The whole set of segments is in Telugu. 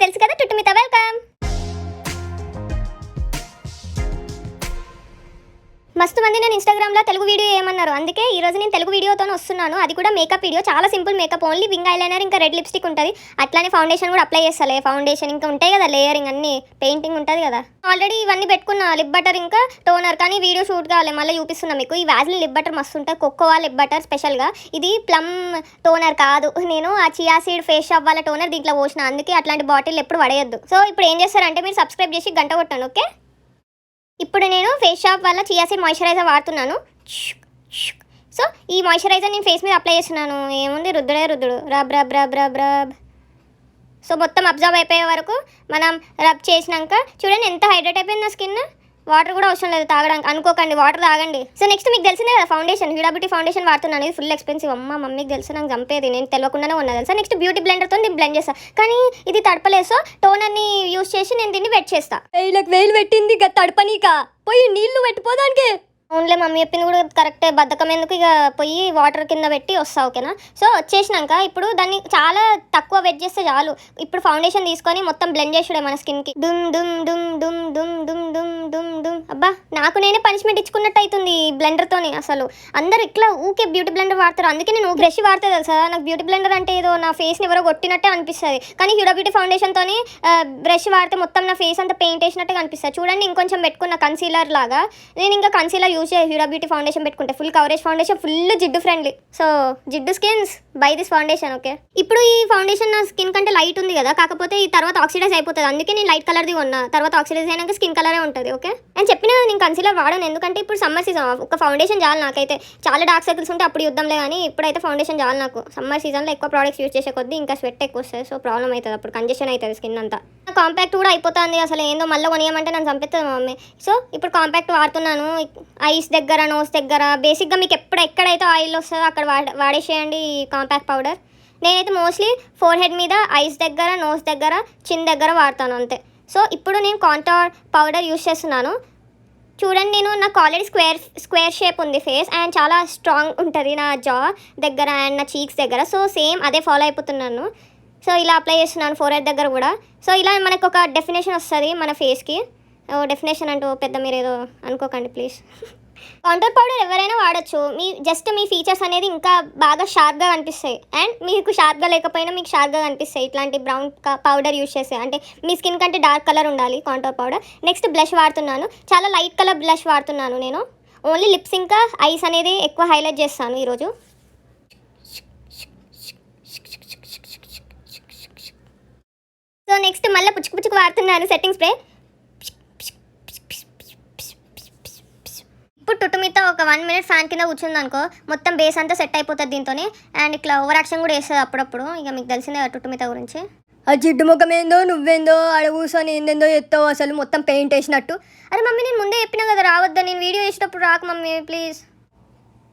మీకు తెలుసు కదా టుటుమిత. వెల్కమ్. మస్తు మంది నేను ఇన్స్టాగ్రామ్లో తెలుగు వీడియో ఏమన్నారు, అందుకే ఈరోజు నేను తెలుగు వీడియోతో వస్తున్నాను. అది కూడా మేకప్ వీడియో, చాలా simple makeup, only wing eyeliner ఇంకా రెడ్ లిప్స్టిక్ ఉంటుంది. అట్లానే ఫౌండేషన్ కూడా అప్లై చేస్తాలే. ఫౌండేషన్ ఇంకా ఉంటాయి కదా లేయరింగ్, అన్ని పెయింటింగ్ ఉంటుంది కదా. ఆల్రెడీ ఇవన్నీ పెట్టుకున్నా, లిప్ బటర్ ఇంకా టోనర్. కానీ వీడియో షూట్ కావాలి, మళ్ళీ చూపిస్తున్నా మీకు. ఈ వ్యాజ్లిన్ లిప్ బటర్ మస్తు ఉంటుంది, కోకోవా లిప్ బటర్ స్పెషల్గా. ఇది ప్లమ్ టోనర్ కాదు, నేను ఆ చియా సీడ్ ఫేస్ షాప్ వాళ్ళ టోనర్ దీంట్లో పోసిన, అందుకే అట్లాంటి బాటిల్ ఎప్పుడు పడేయద్దు. సో ఇప్పుడు ఏం చేస్తారంటే మీరు సబ్స్క్రైబ్ చేసి గంట కొట్టండి, ఓకే. ఇప్పుడు నేను ఫేస్ షాప్ వల్ల చియా సీడ్ మాయిశ్చరైజర్ వాడుతున్నాను. సో ఈ మాయిశ్చరైజర్ నేను ఫేస్ మీద అప్లై చేస్తున్నాను. ఏముంది, రుద్దుడు rub rub rub rub rub. So మొత్తం అబ్జర్వ్ అయిపోయే వరకు మనం రబ్ చేసినాక చూడండి ఎంత హైడ్రేట్ అయిపోయింది నా స్కిన్. వాటర్ కూడా అవసరం లేదు తాగడానికి, అనుకోకండి, వాటర్ తాగండి. సో నెక్స్ట్ మీకు తెలిసిందే కదా ఫౌండేషన్, హ్యూడా బ్యూటీ ఫౌండేషన్ వాడుతున్నాను. ఇది ఫుల్ ఎక్స్పెన్సివ్. అమ్మ మమ్మీకి తెలుసు, నాకు చంపేది, నేను తెలియకుండానే ఉన్నది తెలుసా. నెక్స్ట్ బ్యూటీ బ్లెండర్తో నేను బ్లెండ్ చేస్తాను, కానీ ఇది తడపలేదు. సో టోనర్ని యూస్ చేసి నేను దీన్ని వెట్ చేస్తా. వేలు పెట్టింది ఇక తడపనీక, పోయి నీళ్లు పెట్టిపోదానికి. ఓన్లీ మమ్మీ చెప్పింది కూడా కరెక్టే, బద్ధకం ఎందుకు, ఇక పోయి వాటర్ కింద పెట్టి వస్తా, ఓకేనా. సో వచ్చేసినాక ఇప్పుడు దాన్ని చాలా తక్కువ వెట్ చేస్తే చాలు. ఇప్పుడు ఫౌండేషన్ తీసుకొని మొత్తం బ్లెండ్ చేసుడే మన స్కిన్కి. డుమ్ డుమ్ డుమ్ డుమ్ డుమ్ డుమ్ డుమ్ డుమ్ డుమ్. అబ్బా నాకు నేనే పనిష్మెంట్ ఇచ్చుకున్నట్టు అవుతుంది ఈ బ్లెండర్తోని. అసలు అందరు ఇట్లా ఊకే బ్యూటీ బ్లెండర్ వాడతారు, అందుకే నేను బ్రష్ వాడితే తెలుసా. నాకు బ్యూటీ బ్లెండర్ అంటే ఏదో నా ఫేస్ని ఎవరో కొట్టినట్టే అనిపిస్తుంది, కానీ హ్యూడా బ్యూటీ ఫౌండేషన్తోని బ్రష్ వాడితే మొత్తం నా ఫేస్ అంతా పెయింట్ వేసినట్టుగా అనిపిస్తుంది. చూడండి ఇంకొంచెం పెట్టుకున్న కన్సీలర్ లాగా. నేను ఇంకా కన్సీలర్ యూజ్ చేసి హ్యూడా బ్యూటీ ఫౌండేషన్ పెట్టుకుంటే ఫుల్ కవరేజ్ ఫౌండేషన్, ఫుల్ జిడ్డు ఫ్రెండ్లీ. సో జిడ్డు skins by this foundation, okay. ఇప్పుడు ఈ ఫౌండేషన్ నా స్కిన్ కంటే లైట్ ఉంది కదా, కాకపోతే ఈ తర్వాత ఆక్సిడైజ్ అయిపోతుంది, అందుకే నేను లైట్ కలర్ది కొన్నా. తర్వాత ఆక్సిడైజ్ అయినాక స్కిన్ కలరే ఉంటుంది, ఓకే. నేను చెప్పిన నేను కన్సీలర్ వాడను, ఎందుకంటే ఇప్పుడు సమ్మర్ సీజన్, ఒక ఫౌండేషన్ చాలు నాకైతే. చాలా డార్క్ సర్కిల్స్ ఉంటే అప్పుడు యుద్ధంలే, కానీ ఇప్పుడైతే ఫౌండేషన్ చాలు నాకు. సమ్మర్ సీజన్లో ఎక్కువ ప్రోడక్ట్స్ యూజ్ చేసే కొద్దీ ఇంకా స్వెట్ ఎక్కువ వస్తుంది, సో ప్రాబ్లం అవుతుంది, అప్పుడు కంజెషన్ అవుతుంది స్కిన్ అంతా. కాంపాక్ట్ కూడా అయిపోతుంది, అసలు ఏందో మళ్ళీ కొనియమంటే నన్ను చంపేస్తుంది మా మమ్మీ. సో ఇప్పుడు కాంపాక్ట్ వాడుతున్నాను. ఐస్ దగ్గర, నోస్ దగ్గర, బేసిక్గా మీకు ఎక్కడైతే ఆయిల్ వస్తుందో అక్కడ వాడేసేయండి ఈ కాంపాక్ట్ పౌడర్. నేనైతే మోస్ట్లీ ఫోర్ హెడ్ మీద, ఐస్ దగ్గర, నోస్ దగ్గర, చిన్ దగ్గర వాడతాను అంతే. సో ఇప్పుడు నేను కాంటోర్ పౌడర్ యూస్ చేస్తున్నాను. చూడండి, నాకు ఆల్రెడీ స్క్వేర్ షేప్ ఉంది ఫేస్, అండ్ చాలా స్ట్రాంగ్ ఉంటుంది నా జా దగ్గర అండ్ నా చీక్స్ దగ్గర. సో సేమ్ అదే ఫాలో అయిపోతున్నాను. సో ఇలా అప్లై చేస్తున్నాను ఫోర్ హెడ్ దగ్గర కూడా. సో ఇలా మనకు ఒక డెఫినేషన్ వస్తుంది మన ఫేస్కి. డెఫినేషన్ అంటూ పెద్ద మీరు ఏదో అనుకోకండి ప్లీజ్. కాంటోర్ పౌడర్ ఎవరైనా వాడచ్చు, మీ ఫీచర్స్ అనేది ఇంకా బాగా షార్ప్గా కనిపిస్తాయి, అండ్ మీకు షార్ప్గా లేకపోయినా మీకు షార్ప్గా కనిపిస్తాయి ఇట్లాంటి బ్రౌన్ పౌడర్ యూస్ చేస్తే. అంటే మీ స్కిన్ కంటే డార్క్ కలర్ ఉండాలి కాంటోర్ పౌడర్. నెక్స్ట్ బ్లష్ వాడుతున్నాను, చాలా లైట్ కలర్ బ్లష్ వాడుతున్నాను నేను. ఓన్లీ లిప్స్ ఇంకా ఐస్ అనేది ఎక్కువ హైలైట్ చేస్తాను ఈరోజు. సో నెక్స్ట్ మళ్ళీ పుచ్చుకు వాడుతున్నాను సెట్టింగ్ స్ప్రే. ఇప్పుడు టుటుమిత ఒక 1 minute ఫ్యాన్ కింద కూర్చుంది అనుకో, మొత్తం బేస్ అంతా సెట్ అయిపోతుంది దీంతో. అండ్ ఇట్లా ఓవర్ యాక్షన్ కూడా వేస్తుంది అప్పుడప్పుడు. ఇక మీకు తెలిసిందే టుటుమిత గురించి. ఆ జిడ్డు ముఖం ఏందో, నువ్వేందో ఆడ కూర్చొని ఏందేందో ఎత్తావు, అసలు మొత్తం పెయింట్ వేసినట్టు. అరే మమ్మీ నేను ముందే చెప్పినా కదా రావద్దా, నేను వీడియో చేసేటప్పుడు రాకు మమ్మీ ప్లీజ్.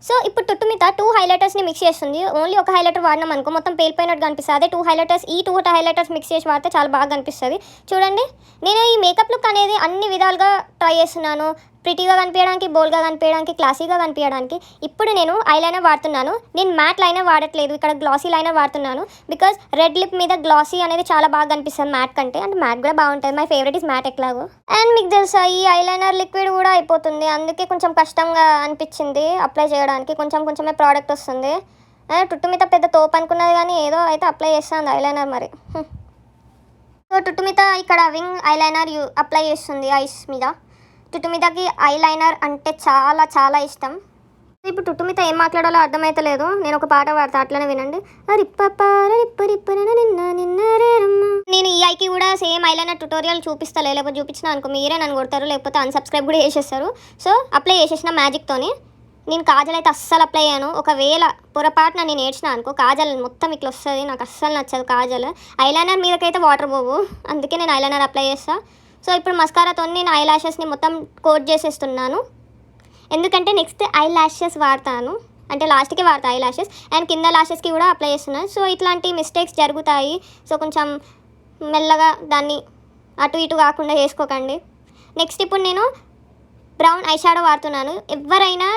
సో ఇప్పుడు టుటుమిత 2 హైలైటర్స్ని మిక్స్ చేస్తుంది. ఓన్లీ ఒక హైలైటర్ వాడినాం అనుకో మొత్తం పేలిపోయినట్టు కనిపిస్తుంది. అదే 2 హైలైటర్స్, ఈ 2 హైలైటర్స్ మిక్స్ చేసి వాడితే చాలా బాగా కనిపిస్తుంది. చూడండి, నేను ఈ మేకప్ లుక్ అనేది అన్ని విధాలుగా ట్రై చేస్తున్నాను. ప్రిటీగా కనిపించడానికి, బోల్డ్గా కనిపించడానికి, క్లాసీగా కనిపించడానికి. ఇప్పుడు నేను ఐలైనర్ వాడుతున్నాను. నేను మ్యాట్ లైనర్ వాడట్లేదు, ఇక్కడ గ్లాసీ లైనర్ వాడుతున్నాను. బికాజ్ రెడ్ లిప్ మీద గ్లాసీ అనేది చాలా బాగా కనిపిస్తుంది మ్యాట్ కంటే. అంటే మ్యాట్ కూడా బాగుంటుంది, మై ఫేవరెట్ ఇస్ మ్యాట్ ఎట్లాగో. అండ్ మీకు తెలుసా ఈ ఐలైనర్ లిక్విడ్ కూడా అయిపోతుంది, అందుకే కొంచెం కష్టంగా అనిపించింది అప్లై చేయడానికి. కొంచెమే ప్రోడక్ట్ వస్తుంది. టుటుమిత పెద్ద తోపు అనుకున్నది, కానీ ఏదో అయితే అప్లై చేస్తుంది ఐలైనర్ మరి. సో టుటుమిత ఇక్కడ వింగ్ ఐలైనర్ అప్లై చేస్తుంది ఐస్ మీద. టుటుమితకి ఐలైనర్ అంటే చాలా చాలా ఇష్టం. ఇప్పుడు టుటుమిత ఏం మాట్లాడాలో అర్థమైతలేదు, నేను ఒక పాట పాడతా, అట్లనే వినండి. నేను ఈ ఐకి కూడా సేమ్ ఐలైనర్ ట్యూటోరియల్ చూపిస్తలే, లేకపోతే చూపించిన అనుకో మీరే నన్ను కొడతారు, లేకపోతే అన్సబ్స్క్రైబ్ కూడా చేసేస్తారు. సో అప్లై చేసేసిన మ్యాజిక్తోని. నేను కాజల్ అయితే అస్సలు అప్లై అయ్యాను. ఒకవేళ పొరపాటున నేను ఏడ్చిన అనుకో, కాజల్ మొత్తం ఇట్లా వస్తుంది, నాకు అస్సలు నచ్చదు కాజల్. ఐలైనర్ మీదకైతే వాటర్ పోవు, అందుకే నేను ఐలైనర్ అప్లై చేస్తాను. సో ఇప్పుడు మస్కారాతో నేను ఐ ల్యాషెస్ని మొత్తం కోట్ చేసేస్తున్నాను, ఎందుకంటే నెక్స్ట్ ఐ ల్యాషెస్ వాడతాను, అంటే లాస్ట్కి వాడతా ఐ ల్యాషెస్. అండ్ కింద ల్యాషెస్కి కూడా అప్లై చేస్తున్నాను. సో ఇట్లాంటి మిస్టేక్స్ జరుగుతాయి, సో కొంచెం మెల్లగా దాన్ని అటు ఇటు కాకుండా చేసుకోకండి. నెక్స్ట్ ఇప్పుడు నేను బ్రౌన్ ఐ షాడో వాడుతున్నాను. ఎవరైనా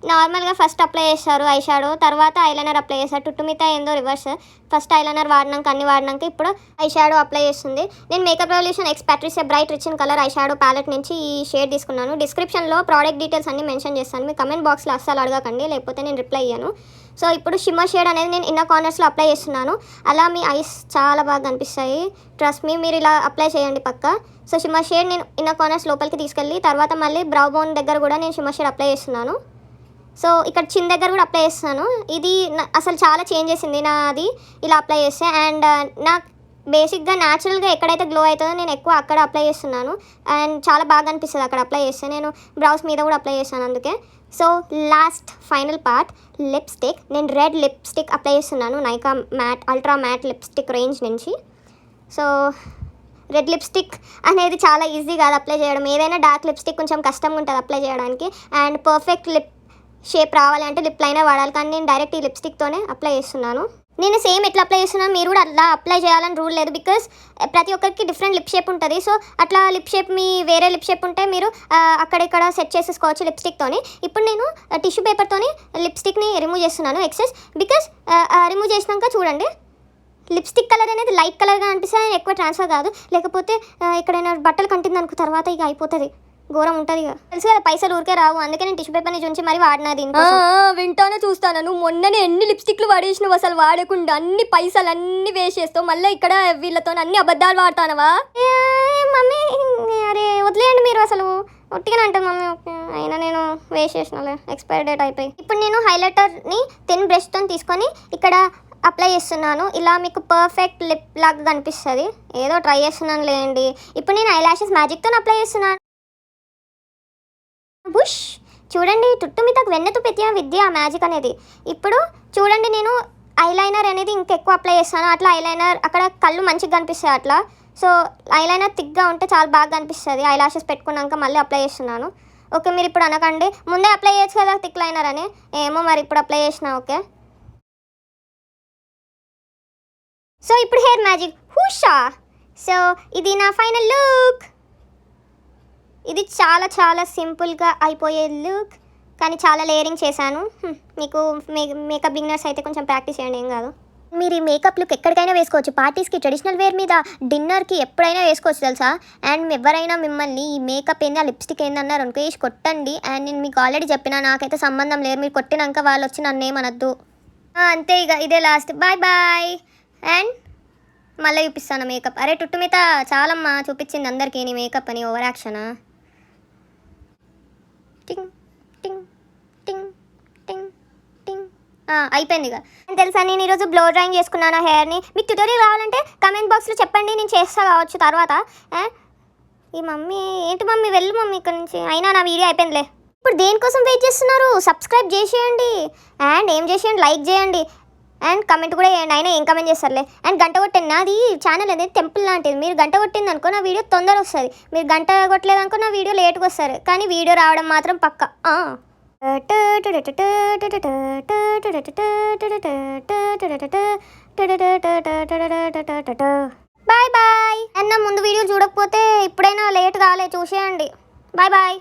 నార్మల్గా ఫస్ట్ అప్లై చేస్తారు ఐ షాడో, తర్వాత ఐలైనర్ అప్లై చేస్తారు. టుట్టుమిత ఏందో రివర్స్, ఫస్ట్ ఐలైనర్ వాడినాక అన్ని వాడినాక ఇప్పుడు ఐ షాడో అప్లై చేస్తుంది. నేను Makeup Revolution X Patricia Bright rich in colour eye shadow palette నుంచి ఈ షేడ్ తీసుకున్నాను. డిస్క్రిప్షన్లో ప్రోడక్ట్ డీటెయిల్స్ అన్ని మెన్షన్ చేస్తాను. మీ కమెంట్ బాక్స్లో అస్సలు అడగకండి, లేకపోతే నేను రిప్లై ఇయ్యాను. సో ఇప్పుడు షిమ్మర్ షేడ్ అనేది నేను ఇన్నర్ కార్నర్స్లో అప్లై చేస్తున్నాను. అలా మీ ఐస్ చాలా బాగా కనిపిస్తాయి. ట్రస్ట్ మీ, మీరు ఇలా అప్లై చేయండి పక్కా. సో షిమ్మర్ షేడ్ నేను ఇన్నర్ కార్నర్స్ లోపలికి తీసుకెళ్ళి తర్వాత మళ్ళీ బ్రౌ బోన్ దగ్గర కూడా నేను షిమ్మర్ షేడ్ అప్లై చేస్తున్నాను. సో ఇక్కడ చిన్న దగ్గర కూడా అప్లై చేస్తున్నాను. ఇది అసలు చాలా చేంజ్ చేసింది నాది ఇలా అప్లై చేస్తే. అండ్ నాకు బేసిక్గా న్యాచురల్గా ఎక్కడైతే గ్లో అవుతుందో నేను ఎక్కువ అక్కడ అప్లై చేస్తున్నాను. అండ్ చాలా బాగా అనిపిస్తుంది అక్కడ అప్లై చేస్తే. నేను బ్రౌస్ మీద కూడా అప్లై చేస్తాను అందుకే. So last final part lipstick. నేను రెడ్ లిప్స్టిక్ అప్లై చేస్తున్నాను Nykaa matte ultra matte lipstick range నుంచి. సో రెడ్ లిప్స్టిక్ అనేది చాలా ఈజీ కాదు అప్లై చేయడం. ఏదైనా డార్క్ లిప్స్టిక్ కొంచెం కష్టంగా ఉంటుంది అప్లై చేయడానికి. అండ్ పర్ఫెక్ట్ లిప్ షేప్ రావాలి అంటే లిప్ లైనర్ వాడాలి, కానీ నేను డైరెక్ట్ ఈ లిప్స్టిక్తోనే అప్లై చేస్తున్నాను. నేను సేమ్ ఎట్లా అప్లై చేస్తున్నాను మీరు కూడా అట్లా అప్లై చేయాలని రూల్ లేదు, బికాస్ ప్రతి ఒక్కరికి డిఫరెంట్ లిప్ షేప్ ఉంటుంది. సో అట్లా లిప్ షేప్ మీ వేరే లిప్ షేప్ ఉంటే మీరు అక్కడిక్కడ సెట్ చేసేసుకోవచ్చు లిప్స్టిక్తోని. ఇప్పుడు నేను టిష్యూ పేపర్తోని లిప్స్టిక్ని రిమూవ్ చేస్తున్నాను ఎక్సెస్, బికాస్ రిమూవ్ చేసినాక చూడండి లిప్స్టిక్ కలర్ అనేది లైట్ కలర్గా అనిపిస్తుంది, ఎక్కువ ట్రాన్స్ఫర్ కాదు. లేకపోతే ఎక్కడైనా బట్టలు కంటింది అనుకో తర్వాత ఇక అయిపోతుంది, ఘోరం ఉంటుంది. ఇక తెలుసు కదా పైసలు ఊరికే రావు, అందుకే నేను టిష్యూ పేపర్ని చూసి మరి వాడినది. వింటానే చూస్తాను. నువ్వు మొన్ననే ఎన్ని లిప్స్టిక్లు వాడేసినావు అసలు, వాడకుండా అన్ని పైసలు అన్ని వేస్ట్ చేస్తావు, మళ్ళీ ఇక్కడ వీళ్ళతో అన్ని అబద్ధాలు వాడతానవా? మమ్మీ అరే వదిలేయండి మీరు, అసలు ఒట్టిగానే అంటాను మమ్మీ. ఓకే అయినా నేను వేస్ట్ చేసినాలే, ఎక్స్పైరీ డేట్ అయిపోయి. ఇప్పుడు నేను హైలైటర్ని థిన్ బ్రష్తో తీసుకొని ఇక్కడ అప్లై చేస్తున్నాను. ఇలా మీకు పర్ఫెక్ట్ లిప్ లాగా కనిపిస్తుంది. ఏదో ట్రై చేస్తున్నాను లేండి. ఇప్పుడు నేను ఐ లాషెస్ మ్యాజిక్తో అప్లై చేస్తున్నాను. బుష్ చూడండి, టుట్టుమితకు వెన్నెతు పెత్తిన విద్య మ్యాజిక్ అనేది. ఇప్పుడు చూడండి నేను ఐలైనర్ అనేది ఇంకా ఎక్కువ అప్లై చేస్తాను. అట్లా ఐలైనర్ అక్కడ కళ్ళు మంచిగా కనిపిస్తాయి అట్లా. సో ఐలైనర్ థిక్గా ఉంటే చాలా బాగా కనిపిస్తుంది. ఐ లాషెస్ పెట్టుకున్నాక మళ్ళీ అప్లై చేస్తున్నాను. ఓకే మీరు ఇప్పుడు అనకండి ముందే అప్లై చేయొచ్చు కదా థిక్ లైనర్ అని, ఏమో మరి ఇప్పుడు అప్లై చేసిన. ఓకే సో ఇప్పుడు హెయిర్ మ్యాజిక్ హూషా. సో ఇది నా ఫైనల్ లుక్. ఇది చాలా చాలా సింపుల్గా అయిపోయే లుక్, కానీ చాలా లేయరింగ్ చేశాను. మీకు మేకప్ బిగినర్స్ అయితే కొంచెం ప్రాక్టీస్ చేయండి, ఏం కాదు. మీరు ఈ మేకప్ లుక్ ఎక్కడికైనా వేసుకోవచ్చు, పార్టీస్కి, ట్రెడిషనల్ వేర్ మీద, డిన్నర్కి, ఎప్పుడైనా వేసుకోవచ్చు తెలుసా. అండ్ ఎవరైనా మిమ్మల్ని ఈ మేకప్ ఏంది ఆ లిప్స్టిక్ ఏంది అన్నారు అనుకో వేసి కొట్టండి. అండ్ నేను మీకు ఆల్రెడీ చెప్పినా నాకైతే సంబంధం లేదు, మీరు కొట్టినాక వాళ్ళు వచ్చి నన్ను ఏమనద్దు. అంతే ఇక ఇదే లాస్ట్. Bye bye. అండ్ మళ్ళీ చూపిస్తాను మేకప్. అరే టుట్టుమిత చాలమ్మా చూపించింది అందరికీ నీ మేకప్ అని, ఓవర్ యాక్షనా. టింగ్ టింగ్ టింగ్ టింగ్ టింగ్ అయిపోయింది ఇక. తెలుసా నేను ఈరోజు బ్లో డ్రాయింగ్ చేసుకున్నాను హెయిర్ని. మీకు ట్యూటోరియల్ కావాలంటే కమెంట్ బాక్స్లో చెప్పండి, నేను చేస్తా కావచ్చు తర్వాత. ఈ మమ్మీ ఏంటి మమ్మీ వెళ్ళు మమ్మీ ఇక్కడ నుంచి. అయినా నా వీడియో అయిపోయిందిలే. ఇప్పుడు దేనికోసం వెయిట్ చేస్తున్నారు? సబ్స్క్రైబ్ చేసేయండి అండ్ ఏం చేసేయండి, లైక్ చేయండి అండ్ కమెంట్ కూడా చేయండి. అయినా ఏం కమెంట్ చేస్తారులే. అండ్ గంట కొట్టండి, నాది ఛానల్ అనేది టెంపుల్ లాంటిది. మీరు గంట కొట్టింది అనుకో నా వీడియో తొందర వస్తుంది, మీరు గంట కొట్టలేదు అనుకో నా వీడియో లేట్గా వస్తారు, కానీ వీడియో రావడం మాత్రం పక్క. Bye bye. అండ్ నా ముందు వీడియో చూడకపోతే ఇప్పుడైనా లేట్ కాలే చూసేయండి. Bye bye.